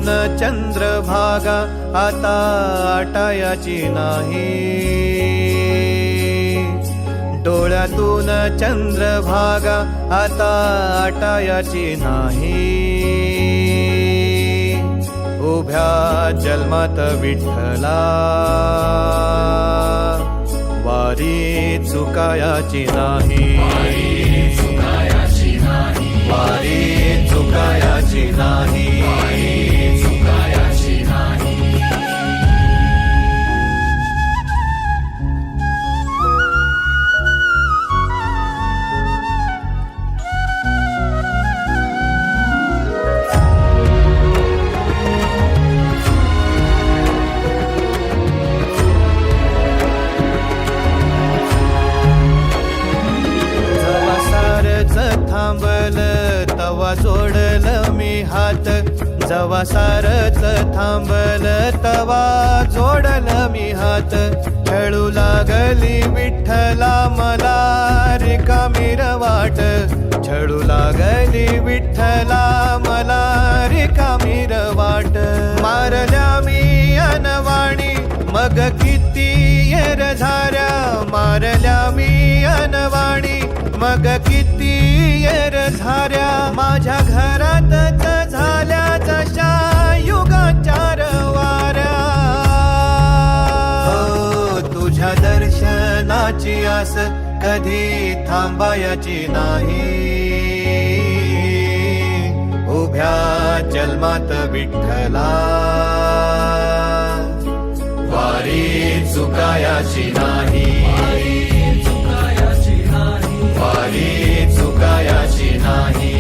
डोळ्यातून चंद्रभागा आता आटायाची नाही, डोळ्यातून चंद्रभागा आता आटायाची नाही. उभ्या जन्मात विठ्ठला वारी चुकायाची नाही, वारी चुकायाची नाही. थांबल तवा जोडल मी हात, जवा सारच थांबल तवा जोडल मी हात. खेळू लागली विठ्ठला मला रिकामी वाट, छळू लागली विठ्ठला मला रिकामी वाट. मारल्या मी अनवाणी मग किती येर झाऱ्या, मारल्या मी अनवाणी मग किती येर झाऱ्या. माझ्या घरातच झाल्या जशा युगाचार वाऱ्या. तुझ्या दर्शनाची आस कधी थांबायची नाही, उभ्या जन्मात विठ्ठला वारी चुकायाची नाही, वारी चुकायाची नाही.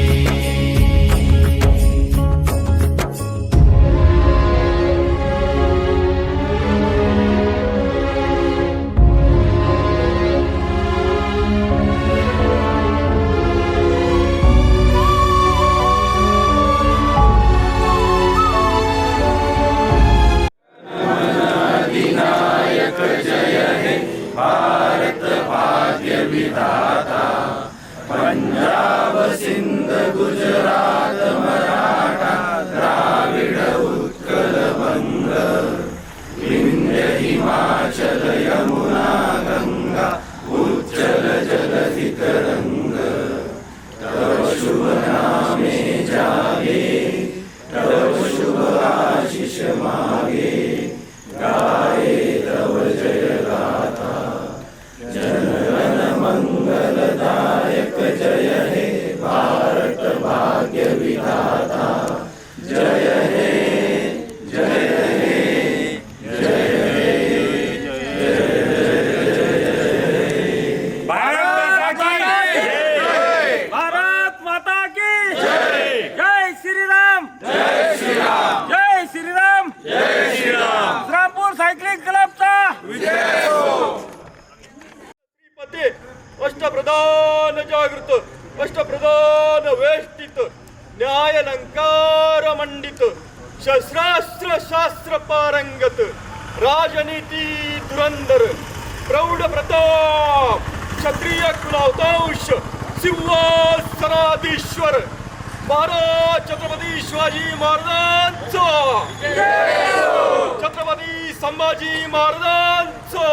विनायक जय हे भारत भाग्य विधाता. पंजाब सिंध गुजरात मराठा द्राविड उत्कल बंग, विंध्य हिमाचल यमुना गंगा उज्जल जलधि तरंग. तव शुभ नामे जागे, तव शुभ आशीष मागे, गाये तव जय गाथा. जनगण मंगलदायक जय हे भारत भाग्य विधाता. जय हे जय हे जय हे जय भारत माता की जय. जय श्री राम, जय श्री राम, जय श्री राम, जय श्री राम. रामपूर सायकलिंग क्लबचा विजय हो. अष्टप्रधान जागृत, अष्टप्रधान वेष्टित, न्यायलंकार मंडित, शस्त्रास्त्र शास्त्र पारंगत, राजनीती धुरंधर, प्रौढ प्रताप, क्षत्रिय कुलावतांश, सिंहासनाधीश्वर महाराज छत्रपती शिवाजी महाराजांचा, छत्रपती संभाजी महाराजांचा,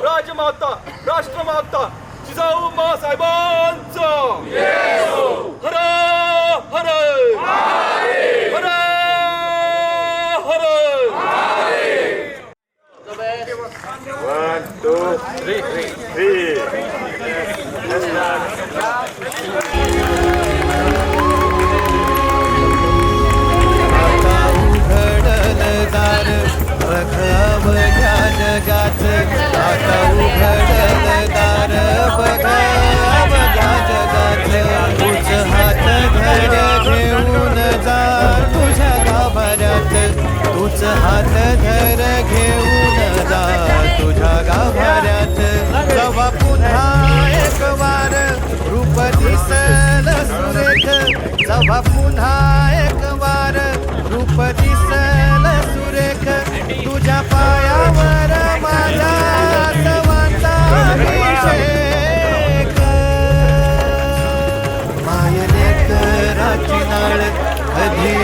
राजमाता राष्ट्रमाता जिजाऊ मासाहेबांचा. हर हर हर हर. 1 2 3 दार बघा बघा जगात, आता उघडल दार बघा बघा जगात. तूच हात धर घेऊन जा तुझ्या गाभाऱ्यात, तूच हात धर घेऊन जा तुझ्या गाभाऱ्यात. जवा पुन्हा एक वार रूप दिसल सुरेख, जवा पुन्हा एक वार रूप दिसल सुरेख. तुझ्या पायावर माझ्या सर्वांचा अभिषेक. मायलेकराची नाळ कधी